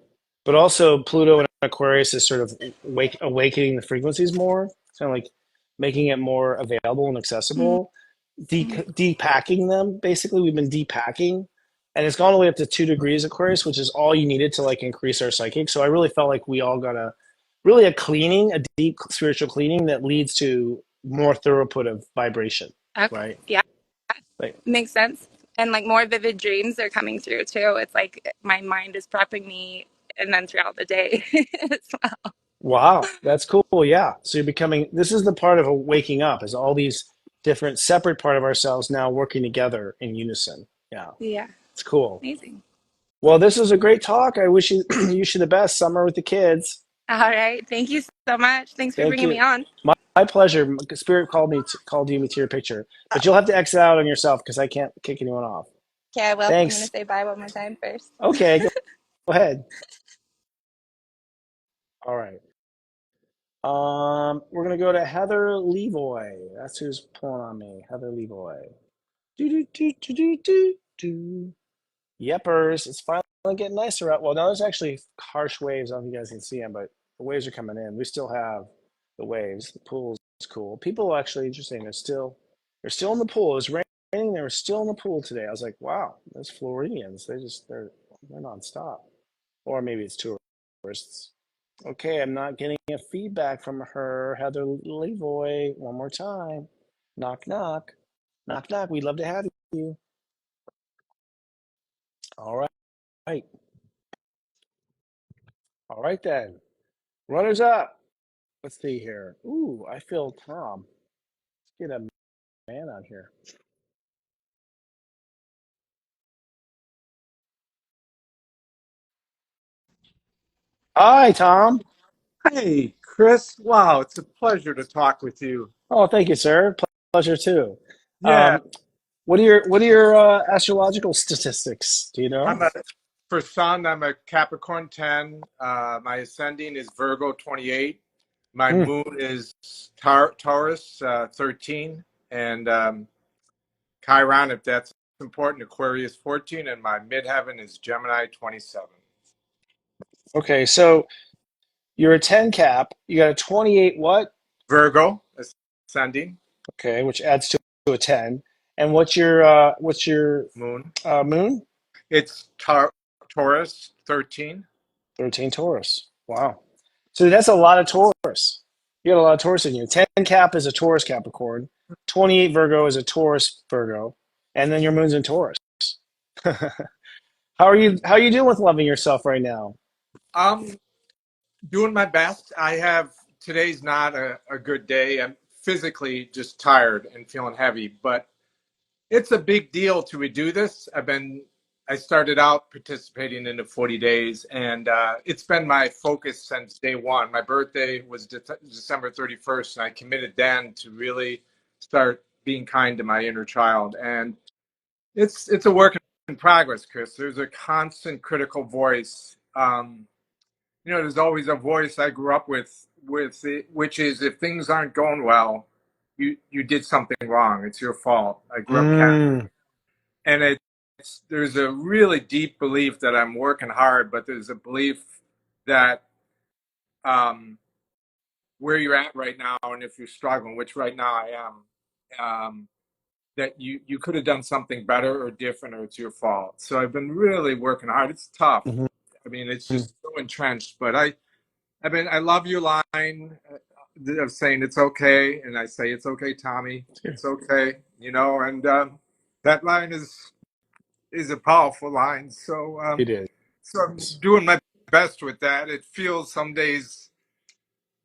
but also Pluto and Aquarius is sort of awakening the frequencies more, kind of like making it more available and accessible,
Mhm.
depacking them. Basically, we've been depacking, and it's gone all the way up to 2 degrees Aquarius, which is all you needed to like increase our psychic. So I really felt like we all got a cleaning, a deep spiritual cleaning that leads to more throughput of vibration,
Okay.
right?
Yeah,
Like,
makes sense. And like more vivid dreams are coming through too. It's like my mind is prepping me and then throughout the day as well.
wow, that's cool. Yeah. So you're becoming, this is the part of a waking up, is all these different separate part of ourselves now working together in unison. Yeah.
Yeah,
It's cool.
amazing.
Well, this was a great talk. I wish you you the best summer with the kids.
All right. Thank you so much. Thanks for
Thank
bringing me
you.
on.
My pleasure. Spirit called you to your picture, but you'll have to exit out on yourself because I can't kick anyone off.
Okay, well, I'm going to
Thanks.
say bye one more time first.
Okay, go ahead. All right. We're gonna go to Heather Levoy. That's who's pulling on me. Heather Levoy. Do do do do do do do. Yepers. It's finally getting nicer out. Well, now there's actually harsh waves. I don't know if you guys can see them, but the waves are coming in. We still have the waves. The pool's cool. People are actually interesting. They're still in the pool. It was raining. They were still in the pool today. I was like, wow, those Floridians. They're nonstop. Or maybe it's tourists. Okay, I'm not getting a feedback from her, Heather Levoy. One more time. Knock knock. Knock knock. We'd love to have you. All right. All right then. Runners up. Let's see here. Ooh, I feel Tom. Let's get a man on here. Hi, Tom.
Hey, Chris. Wow, it's a pleasure to talk with you.
Oh, thank you, sir. Pleasure too.
Yeah,
Um, what are your astrological statistics? Do you know?
I'm a for sun, I'm a Capricorn 10. My ascending is Virgo 28. My
Mm,
moon is Taurus 13, and Chiron, if that's important, Aquarius 14, and my midheaven is Gemini 27.
okay, so you're a 10 cap. You got a 28 what?
Virgo ascending,
Okay, which adds to a 10. And what's your
moon.
moon?
It's Taurus 13.
13 Taurus. Wow. So that's a lot of Taurus. You got a lot of Taurus in you. 10 Cap is a Taurus Capricorn. 28 Virgo is a Taurus Virgo. And then your moon's in Taurus. How are you doing with loving yourself right now?
Um, Doing my best. Today's not a good day. I'm physically just tired and feeling heavy, but it's a big deal to do this. I started out participating in the 40 days, and it's been my focus since day one. My birthday was December 31st, and I committed then to really start being kind to my inner child. And it's a work in progress, Chris. There's a constant critical voice. There's always a voice I grew up with it, which is if things aren't going well, you did something wrong. It's your fault. I grew up Catholic,
Mm,
and there's a really deep belief that I'm working hard, but there's a belief that um, where you're at right now, and if you're struggling, which right now I am, that you could have done something better or different, or it's your fault. So I've been really working hard. It's tough.
mhm.
I mean, it's just so entrenched, but I love your line of saying it's okay, and I say it's okay, Tommy. It's okay, and that line is a powerful line. So
It is.
so I'm doing my best with that. It feels some days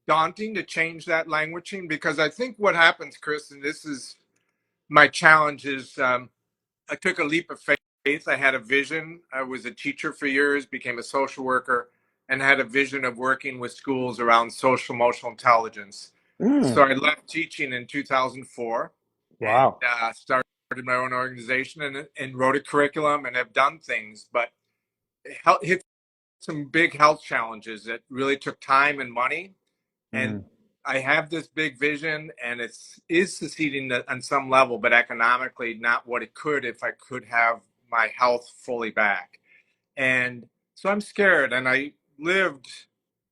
daunting to change that languaging because I think what happens, Chris, and this is my challenge, is I took a leap of faith. I had a vision. I was a teacher for years, became a social worker, and had a vision of working with schools around social emotional intelligence. So
Mm,
I left teaching in 2004 and
wow.
started my own organization and wrote a curriculum and have done things, but hit some big health challenges that really took time and money. And
Mm,
I have this big vision, and is succeeding on some level, but economically not what it could if I could have my health fully back. And so I'm scared, and I lived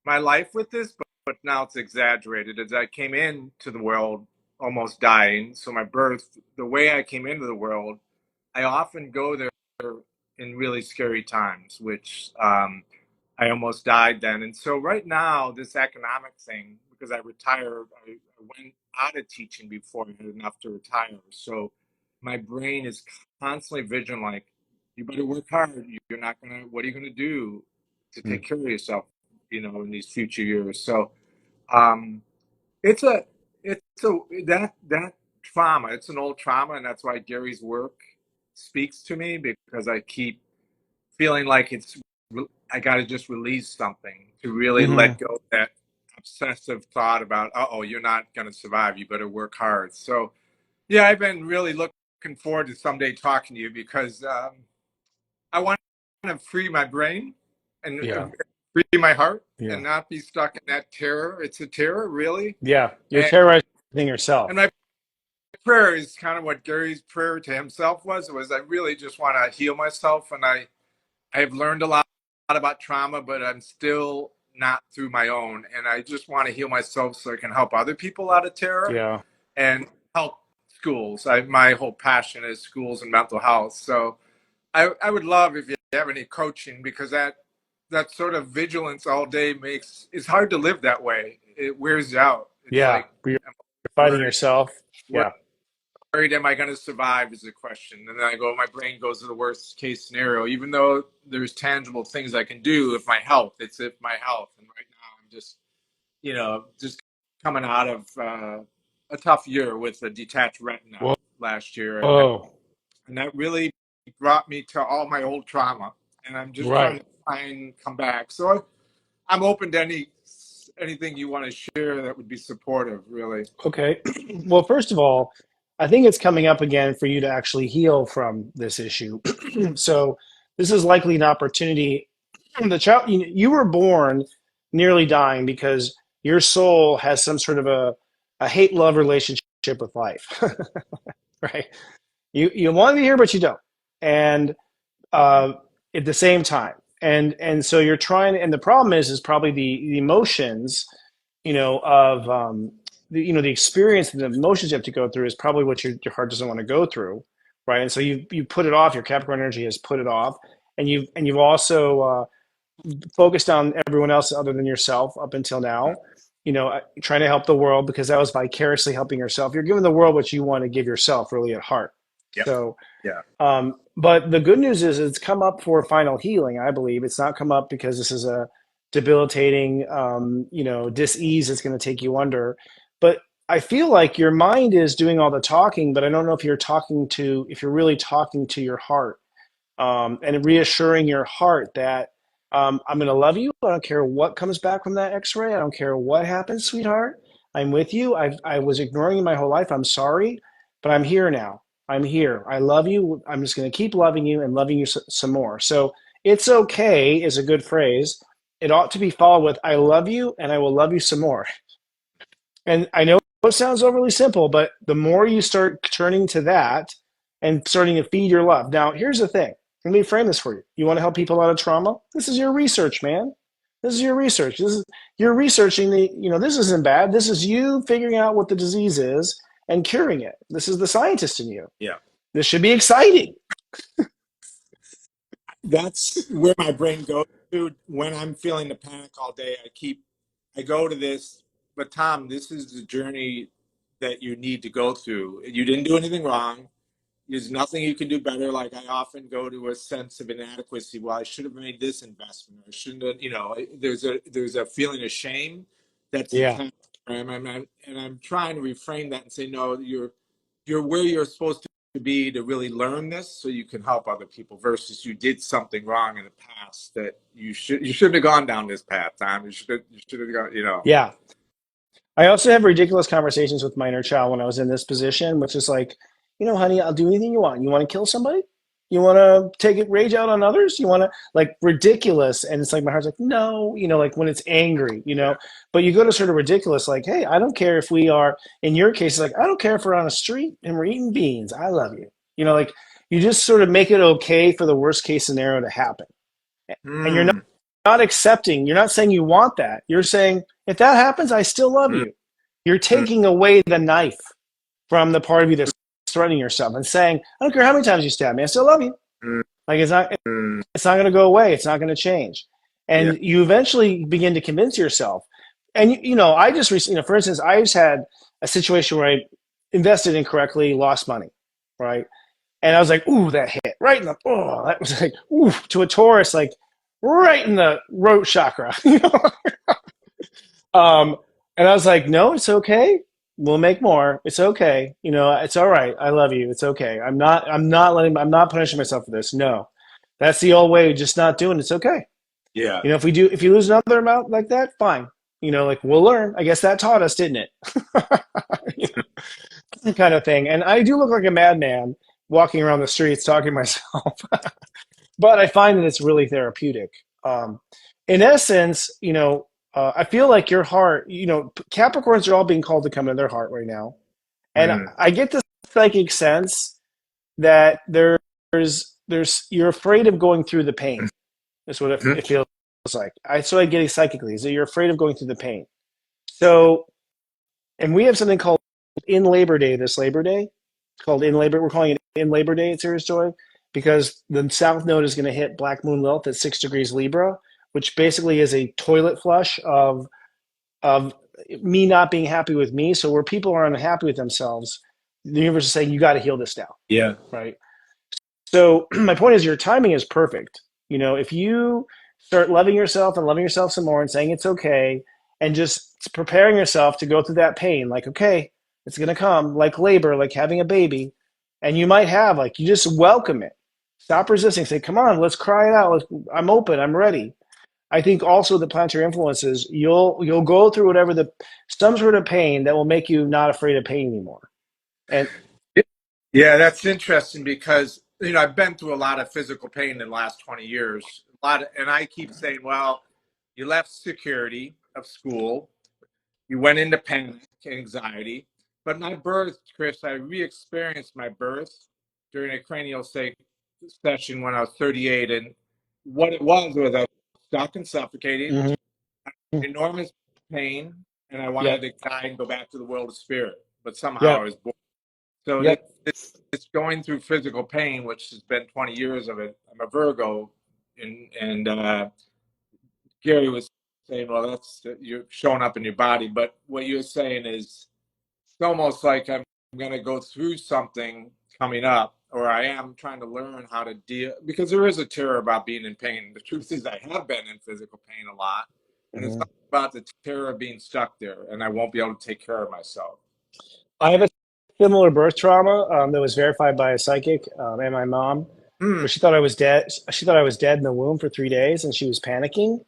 my life with this, but now it's exaggerated. As I came into the world almost dying, so my birth, the way I came into the world, I often go there in really scary times, which I almost died then. And so right now, this economic thing, because I retired, I went out of teaching before I had enough to retire. So my brain is constantly vigilant, like, you better work hard. You're not gonna, what are you gonna do to
mm,
take care of yourself, in these future years? So um, it's a, that trauma, it's an old trauma. And that's why Gary's work speaks to me, because I keep feeling like I got to just release something to really
hmm
let go of that obsessive thought about, oh, you're not going to survive. You better work hard. So, yeah, I've been really looking forward to someday talking to you because I want to free my brain and
Yeah.
free my heart and
Yeah.
not be stuck in that terror. It's a terror, really.
Yeah. You're
And,
terrorizing
and
yourself.
my prayer is kind of what Gary's prayer to himself was I really just want to heal myself. And I've learned a lot about trauma, but I'm still not through my own. And I just want to heal myself so I can help other people out of terror
Yeah.
and help schools. My whole passion is schools and mental health. So I would love if you have any coaching, because that sort of vigilance all day it's hard to live that way. It wears you out. It's
Yeah.
like,
You're
I'm
fighting
worried,
yourself. Yeah.
worried, am I going to survive is the question. And then my brain goes to the worst case scenario, even though there's tangible things I can do if my health, if my health. And right now I'm just coming out of a tough year with a detached retina
Whoa.
last year.
Whoa.
And that really brought me to all my old trauma. And I'm just trying
Right.
to come back. So I'm open to anything you want to share that would be supportive, really.
Okay. Well, first of all, I think it's coming up again for you to actually heal from this issue. So this is likely an opportunity. The child you were born nearly dying because your soul has some sort of a hate love relationship with life, right? You want to be here, but you don't, and uh, at the same time, and so you're trying. And the problem is probably the emotions, of the experience and the emotions you have to go through is probably what your heart doesn't want to go through, right? And so you put it off. Your Capricorn energy has put it off, and you've also focused on everyone else other than yourself up until now. Trying to help the world because that was vicariously helping yourself. You're giving the world what you want to give yourself, really at heart.
Yep.
So,
Yeah.
but the good news is it's come up for final healing. I believe it's not come up because this is a debilitating, dis-ease that's going to take you under. But I feel like your mind is doing all the talking, but I don't know if you're really talking to your heart, and reassuring your heart that I'm going to love you. I don't care what comes back from that X-ray. I don't care what happens, sweetheart. I'm with you. I was ignoring you my whole life. I'm sorry, but I'm here now. I'm here. I love you. I'm just going to keep loving you and loving you some more. So it's okay is a good phrase. It ought to be followed with I love you and I will love you some more. And I know it sounds overly simple, but the more you start turning to that and starting to feed your love. Now, here's the thing. Let me frame this for you. You want to help people out of trauma? This is your research, man. This is your research. You're researching this isn't bad. This is you figuring out what the disease is and curing it. This is the scientist in you.
Yeah.
This should be exciting.
That's where my brain goes to when I'm feeling the panic all day. I go to this, but Tom, this is the journey that you need to go through. You didn't do anything wrong. there's nothing you can do better. Like I often go to a sense of inadequacy. Well, I should have made this investment. I shouldn't have, there's a feeling of shame that's
Yeah.
attached. And I'm trying to reframe that and say, no, you're where you're supposed to be to really learn this so you can help other people versus you did something wrong in the past that you shouldn't have gone down this path, Tom. You should have gone.
Yeah. I also have ridiculous conversations with my inner child when I was in this position, which is like, honey, I'll do anything you want. You want to kill somebody? You want to take it rage out on others? You want to like ridiculous? And it's like my heart's like, no, like when it's angry,
Yeah.
but you go to sort of ridiculous, like, hey, I don't care if we are, in your case, like, I don't care if we're on a street and we're eating beans. I love you. Like you just sort of make it okay for the worst case scenario to happen. And you're
Mm,
not accepting, you're not saying you want that. You're saying, if that happens, I still love
mm,
you. You're
mm,
taking away the knife from the part of you that's threatening yourself and saying, I don't care how many times you stab me, I still love you.
mm,
Like
mm.
it's not going to go away. It's not going to change.
Yeah.
And you eventually begin to convince yourself. And I just recently, for instance, I just had a situation where I invested incorrectly, lost money, right? And I was like, ooh, that hit right in the, oh, that was like, ooh, to a Taurus, like right in the root chakra. Um, and I was like, no, it's okay. We'll make more. It's okay. It's all right. I love you. It's okay. I'm not punishing myself for this. No, that's the old way. Just not doing it. It's okay.
Yeah.
If you lose another amount like that, fine. Like we'll learn. I guess that taught us, didn't it? Kind of thing. And I do look like a madman walking around the streets talking to myself, but I find that it's really therapeutic. Um, in essence, I feel like your heart, Capricorns are all being called to come in their heart right now. And
Mm,
I get this psychic sense that you're afraid of going through the pain. That's what
mm.
it feels like. So I get it psychically is that you're afraid of going through the pain. So, and we have something called in Labor Day, this Labor Day, called in Labor. We're calling it in Labor Day at Serious Joy because the South Node is going to hit Black Moon Lilith at 6 degrees Libra, which basically is a toilet flush of me not being happy with me. So where people are unhappy with themselves, the universe is saying you got to heal this now,
Yeah.
right? So my point is your timing is perfect. If you start loving yourself and loving yourself some more and saying it's okay and just preparing yourself to go through that pain, like, okay, it's going to come, like labor, like having a baby. And you might have, like, you just welcome it. Stop resisting. Say, come on, let's cry it out. I'm open. I'm ready. I think also the planetary influences, you'll go through some sort of pain that will make you not afraid of pain anymore. And
Yeah, that's interesting because I've been through a lot of physical pain in the last 20 years. And I keep saying, well, you left security of school, you went into panic, anxiety. But my birth, Chris, I re-experienced my birth during a cranial session when I was 38, and what it was I was stuck and suffocating,
mhm,
enormous pain, and I wanted
yep,
to die and go back to the world of spirit. But somehow I
yep,
was born. So
yep.
it's going through physical pain, which has been 20 years of it. I'm a Virgo, and Gary was saying, well, that's you're showing up in your body. But what you're saying is it's almost like I'm going to go through something coming up, or I am trying to learn how to deal because there is a terror about being in pain. The truth is, I have been in physical pain a lot, and it's
Mhm.
not about the terror of being stuck there, and I won't be able to take care of myself.
I have a similar birth trauma that was verified by a psychic and my mom,
Hmm.
where she thought I was dead. She thought I was dead in the womb for 3 days, and she was panicking.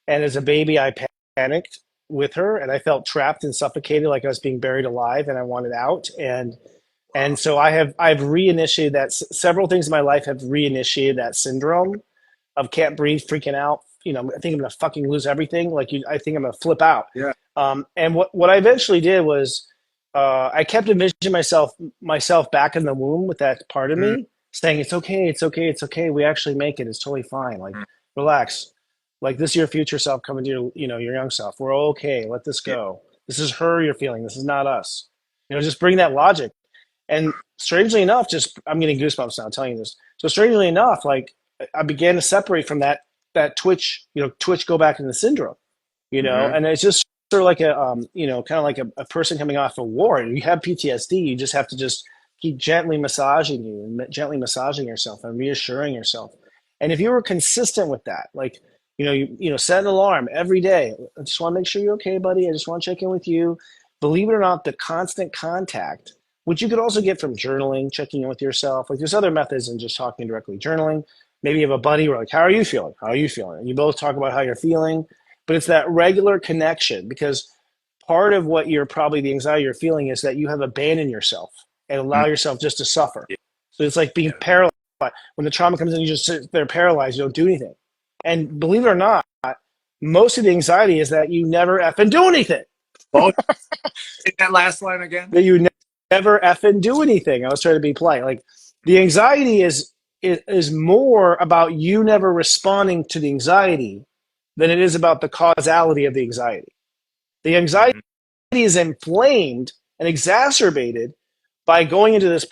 And as a baby, I panicked with her, and I felt trapped and suffocated, like I was being buried alive, and I wanted out. And so I've reinitiated that. Several things in my life have reinitiated that syndrome of can't breathe, freaking out. I think I'm gonna fucking lose everything. I think I'm gonna flip out.
Yeah.
And what I eventually did was I kept envisioning myself back in the womb with that part of
Hmm.
me saying it's okay, it's okay, it's okay. We actually make it. It's totally fine. Like relax. Like this is your future self coming to your young self. We're okay. Let this
Yeah.
go. This is her you're feeling. This is not us. Just bring that logic. And strangely enough, just I'm getting goosebumps now telling you this. So strangely enough, like I began to separate from that twitch, twitch go back in the syndrome,
Hmm.
and it's just sort of like kind of like a person coming off a war. You have PTSD, you just have to just keep gently massaging you and gently massaging yourself and reassuring yourself. And if you were consistent with that, like, set an alarm every day. I just want to make sure you're okay, buddy. I just want to check in with you. Believe it or not, the constant contact, which you could also get from journaling, checking in with yourself. Like there's other methods than just talking directly. Journaling. Maybe you have a buddy where like, how are you feeling? How are you feeling? And you both talk about how you're feeling. But it's that regular connection, because part of what you're probably the anxiety you're feeling is that you have abandoned yourself and allow yourself just to suffer. So it's like being paralyzed. When the trauma comes in, you just sit there paralyzed. You don't do anything. And believe it or not, most of the anxiety is that you never effing do anything.
Oh, that last line again?
That you never effing do anything. I was trying to be polite. Like the anxiety is more about you never responding to the anxiety than it is about the causality of the anxiety. The anxiety is inflamed and exacerbated by going into this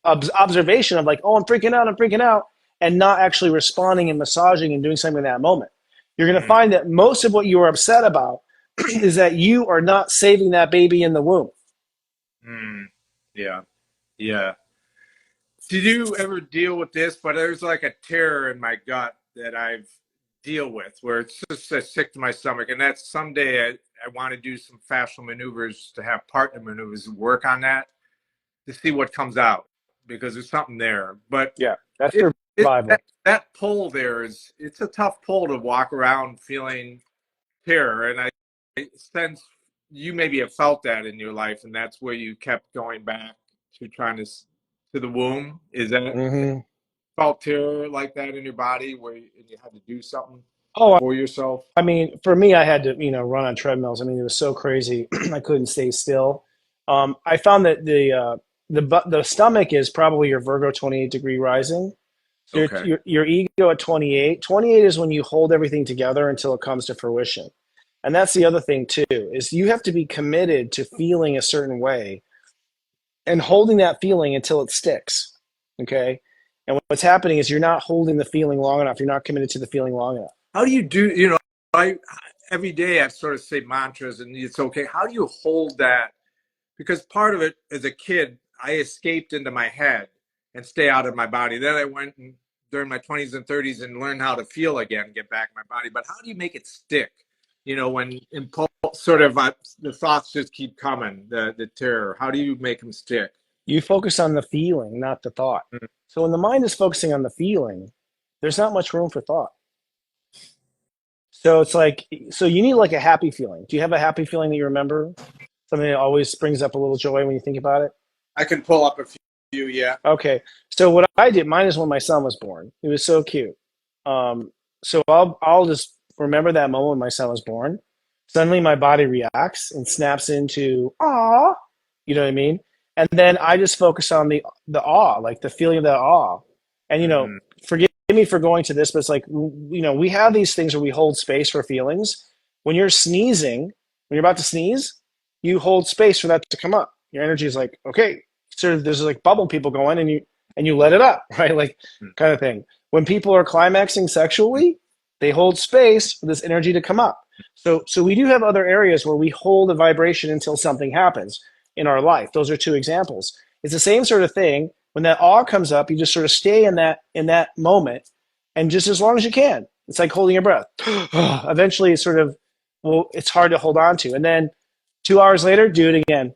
observation of like, oh, I'm freaking out, and not actually responding and massaging and doing something in that moment. You're going to find that most of what you are upset about is that you are not saving that baby in the womb.
Yeah. Did you ever deal with this? But there's like a terror in my gut that I've deal with where it's just sick to my stomach. And that's someday I want to do some fascial maneuvers to have partner maneuvers, work on that to see what comes out, because there's something there. But
yeah, that's survival.
That pull there it's a tough pull to walk around feeling terror. And I sense you maybe have felt that in your life, and that's where you kept going back to trying to the womb. Is that felt terror like that in your body where you had to do something for yourself?
I mean, for me, I had to, run on treadmills. I mean, it was so crazy. I couldn't stay still. I found that the stomach is probably your Virgo 28-degree rising. So your ego at 28. 28 is when you hold everything together until it comes to fruition. And that's the other thing too, is you have to be committed to feeling a certain way and holding that feeling until it sticks. Okay. And what's happening is you're not holding the feeling long enough. You're not committed to the feeling long enough.
How do you do, every day I sort of say mantras and it's okay. How do you hold that? Because part of it as a kid, I escaped into my head and stay out of my body. Then I went during my 20s and 30s and learned how to feel again, get back in my body. But how do you make it stick? When impulse sort of the thoughts just keep coming, the terror. How do you make them stick?
You focus on the feeling, not the thought. So when the mind is focusing on the feeling, there's not much room for thought. So it's like, you need like a happy feeling. Do you have a happy feeling that you remember? Something that always brings up a little joy when you think about it?
I can pull up a few, yeah.
Okay. So what I did, mine is when my son was born. He was so cute. So I'll just remember that moment when my son was born. Suddenly my body reacts and snaps into awe. You know what I mean? And then I just focus on the awe, like the feeling of that awe. And, forgive me for going to this, but it's like, we have these things where we hold space for feelings. When you're sneezing, when you're about to sneeze, you hold space for that to come up. Your energy is like, okay, sort of there's like bubble people going and you let it up, right? Like kind of thing. When people are climaxing sexually, they hold space for this energy to come up. So we do have other areas where we hold a vibration until something happens in our life. Those are two examples. It's the same sort of thing. When that awe comes up, you just sort of stay in that moment, and just as long as you can. It's like holding your breath. Eventually, it's sort of, it's hard to hold on to. And then 2 hours later, do it again.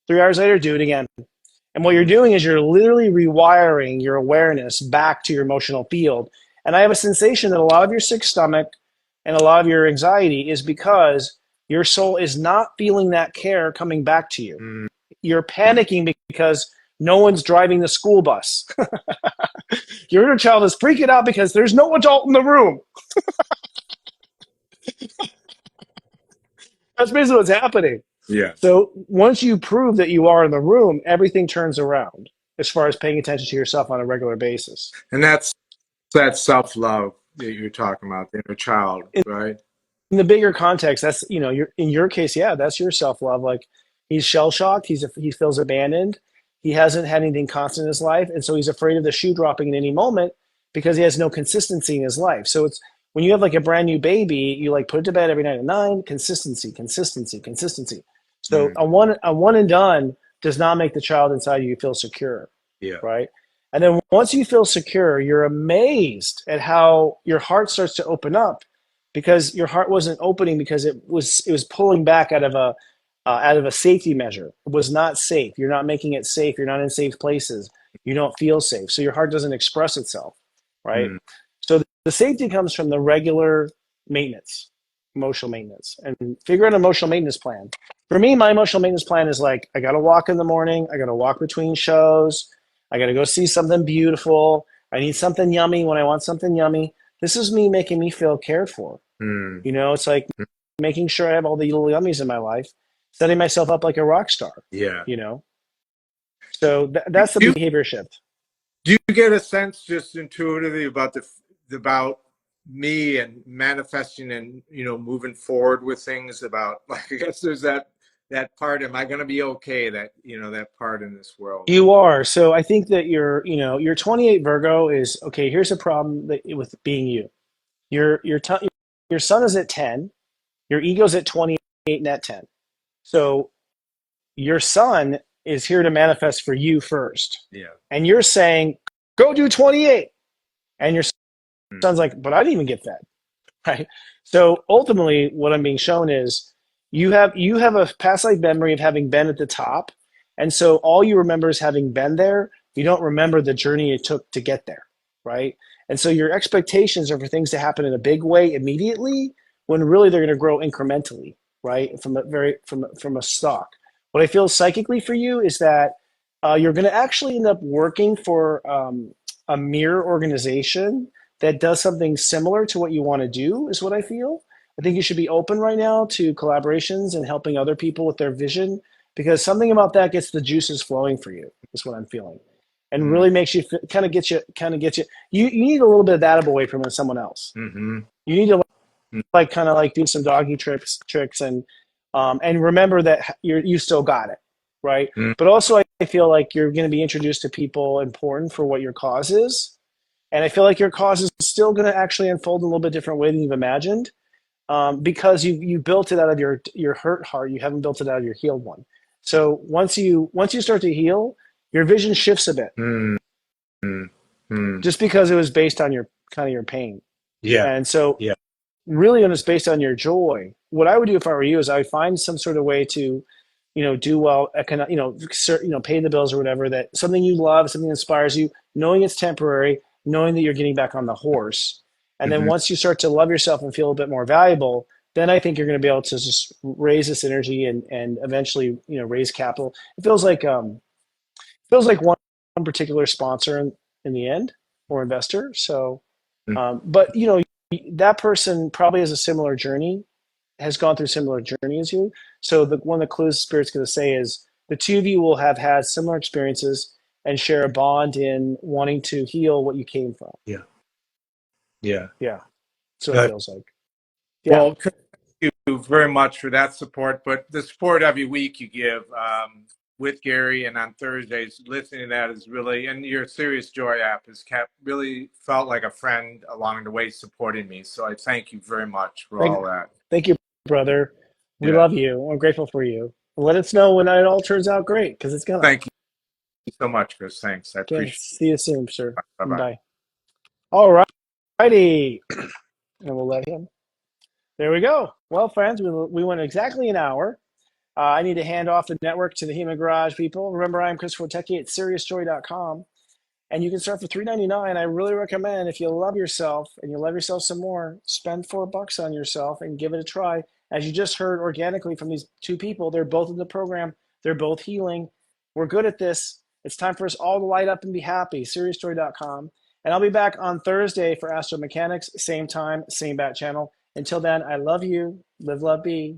3 hours later, do it again. And what you're doing is you're literally rewiring your awareness back to your emotional field. And I have a sensation that a lot of your sick stomach and a lot of your anxiety is because your soul is not feeling that care coming back to you. You're panicking because no one's driving the school bus. Your inner child is freaking out because there's no adult in the room. That's basically what's happening.
Yeah.
So once you prove that you are in the room, everything turns around as far as paying attention to yourself on a regular basis.
And that's that self-love that you're talking about, the inner child, right?
In the bigger context, that's, in your case, yeah, that's your self-love. Like he's shell-shocked. He feels abandoned. He hasn't had anything constant in his life. And so he's afraid of the shoe dropping in any moment because he has no consistency in his life. So it's, when you have like a brand new baby, you like put it to bed every night at 9, consistency. So a one and done does not make the child inside you feel secure,
Yeah.
right? And then once you feel secure, you're amazed at how your heart starts to open up, because your heart wasn't opening because it was pulling back out of a safety measure. It was not safe. You're not making it safe. You're not in safe places. You don't feel safe. So your heart doesn't express itself, right?
Mm.
So the safety comes from the regular maintenance, emotional maintenance, and figure out an emotional maintenance plan. For me, my emotional maintenance plan is like, I got to walk in the morning. I got to walk between shows. I got to go see something beautiful. I need something yummy when I want something yummy. This is me making me feel cared for.
Mm.
You know, it's like making sure I have all the little yummies in my life, setting myself up like a rock star,
Yeah.
you know? So that's the
Do you,
behavior shift.
do you get a sense just intuitively about me and manifesting and moving forward with things, about like, I guess there's that part, am I going to be okay, that part in this world?
You are. So I think that your 28 Virgo is okay. Here's a problem with being you. Your sun is at 10, your ego's at 28 net 10. So your sun is here to manifest for you first.
Yeah.
And you're saying, go do 28. And your
Mm.
son's like, but I didn't even get fed. Right. So ultimately what I'm being shown is you have a past life memory of having been at the top. And so all you remember is having been there. You don't remember the journey it took to get there. Right. And so your expectations are for things to happen in a big way immediately, when really they're going to grow incrementally, right? From a stock. What I feel psychically for you is that you're going to actually end up working for a mirror organization that does something similar to what you want to do, is what I feel. I think you should be open right now to collaborations and helping other people with their vision, because something about that gets the juices flowing for you, is what I'm feeling. And
Mm.
really makes you kind of get you. You need a little bit of that away from someone else.
Mm-hmm.
You need to like kind of like do some doggy tricks and remember that you still got it, right?
Mm.
But also I feel like you're going to be introduced to people important for what your cause is. And I feel like your cause is still going to actually unfold in a little bit different way than you've imagined, because you built it out of your hurt heart. You haven't built it out of your healed one. So once you start to heal, your vision shifts a bit,
Mm. Mm. Mm.
just because it was based on your kind of your pain.
Yeah.
And so
Yeah.
really when it's based on your joy, what I would do if I were you is I would find some sort of way to, do well, pay the bills or whatever, that something you love, something that inspires you, knowing it's temporary, knowing that you're getting back on the horse. And then
Mm-hmm.
once you start to love yourself and feel a bit more valuable, then I think you're going to be able to just raise this energy and eventually, raise capital. It feels like one particular sponsor in the end, or investor. So, but that person probably has a similar journey, has gone through similar journey as you. So one of the clues Spirit's going to say is the two of you will have had similar experiences and share a bond in wanting to heal what you came from.
Yeah. Yeah.
Yeah. That's what it feels like. Yeah.
Well, thank you very much for that support. But the support every week you give, with Gary and on Thursdays, listening to that is really, and your Serious Joy app has really felt like a friend along the way supporting me. So I thank you very much for all that.
Thank you, brother. We
Yeah.
love you. I'm grateful for you. Let us know when it all turns out great, because it's going to.
Thank you so much, Chris. Thanks. I
Okay.
appreciate
See you soon, sir.
it. Bye-bye.
Bye. All righty. And we'll let him. There we go. Well, friends, we went exactly an hour. I need to hand off the network to the Human Garage people. Remember, I'm Christopher Witecki at SeriousJoy.com. And you can start for $3.99. I really recommend, if you love yourself and you love yourself some more, spend $4 on yourself and give it a try. As you just heard organically from these two people, they're both in the program. They're both healing. We're good at this. It's time for us all to light up and be happy. SeriousJoy.com. And I'll be back on Thursday for Astro Mechanics, same time, same bat channel. Until then, I love you. Live, love, be.